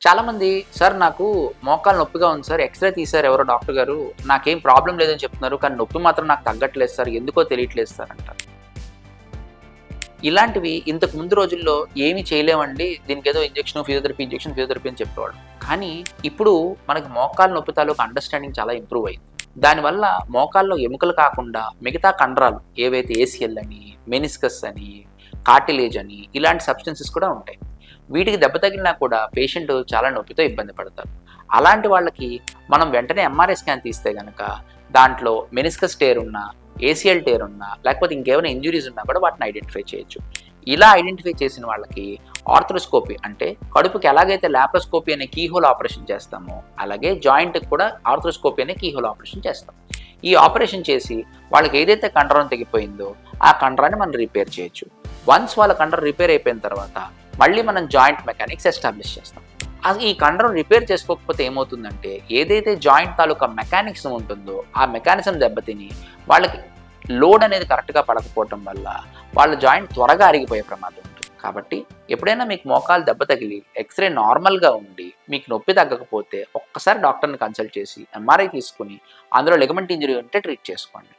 చాలామంది సార్ నాకు మోకాలు నొప్పిగా ఉంది సార్, ఎక్స్‌రే తీశారు ఎవరో డాక్టర్ గారు. నాకేం ప్రాబ్లమ్ లేదని చెప్తున్నారు. కానీ నొప్పి మాత్రం నాకు తగ్గట్లేదు సార్. ఎందుకో తెలియట్లేదు సార్ అంటారు. ఇలాంటివి ఇంతకు ముందు రోజుల్లో ఏమి చేయలేమండి. దీనికేదో ఫిజియోథెరపీ అని చెప్పేవాళ్ళు. కానీ ఇప్పుడు మనకి మోకాలు నొప్పి తాలూకు అండర్‌స్టాండింగ్ చాలా ఇంప్రూవ్ అయింది. దానివల్ల మోకాల్లో ఎముకలు కాకుండా మిగతా కండరాలు ఏవైతే ఏసీఎల్ అని, మెనిస్కస్ అని, కార్టిలేజ్ అని ఇలాంటి సబ్స్టెన్సెస్ కూడా ఉంటాయి. వీటికి దెబ్బ తగిలినా కూడా పేషెంట్ చాలా నొప్పితో ఇబ్బంది పడతారు. అలాంటి వాళ్ళకి మనం వెంటనే ఎంఆర్ఐ స్కాన్ తీస్తే గనక దాంట్లో మెనిస్కస్ టేర్ ఉన్నా, ఏసీఎల్ టేర్ ఉన్నా, లేకపోతే ఇంకేమైనా ఇంజ్యూరీస్ ఉన్నా కూడా వాటిని ఐడెంటిఫై చేయొచ్చు. ఇలా ఐడెంటిఫై చేసిన వాళ్ళకి ఆర్థ్రోస్కోపీ అంటే కడుపుకి ఎలాగైతే లాప్రోస్కోపీ అనే కీహోల్ ఆపరేషన్ చేస్తామో అలాగే జాయింట్కి కూడా ఆర్థ్రోస్కోపీ అనే కీహోల్ ఆపరేషన్ చేస్తాం. ఈ ఆపరేషన్ చేసి వాళ్ళకి ఏదైతే కండరం తెగిపోయిందో ఆ కండరాన్ని మనం రిపేర్ చేయొచ్చు. వన్స్ వాళ్ళ కండరం రిపేర్ అయిపోయిన తర్వాత మళ్ళీ మనం జాయింట్ మెకానిక్స్ ఎస్టాబ్లిష్ చేస్తాం. ఈ కండరం రిపేర్ చేసుకోకపోతే ఏమవుతుందంటే ఏదైతే జాయింట్ తాలూకా మెకానిక్స్ ఉంటుందో ఆ మెకానిజం దెబ్బతిని వాళ్ళకి లోడ్ అనేది కరెక్ట్గా పడకపోవటం వల్ల వాళ్ళ జాయింట్ త్వరగా అరిగిపోయే ప్రమాదం ఉంటుంది. కాబట్టి ఎప్పుడైనా మీకు మోకాలు దెబ్బ తగిలి ఎక్స్రే నార్మల్గా ఉండి మీకు నొప్పి తగ్గకపోతే ఒక్కసారి డాక్టర్ని కన్సల్ట్ చేసి ఎంఆర్ఐ తీసుకుని అందులో లిగమెంట్ ఇంజరీ ఉంటే ట్రీట్ చేసుకోండి.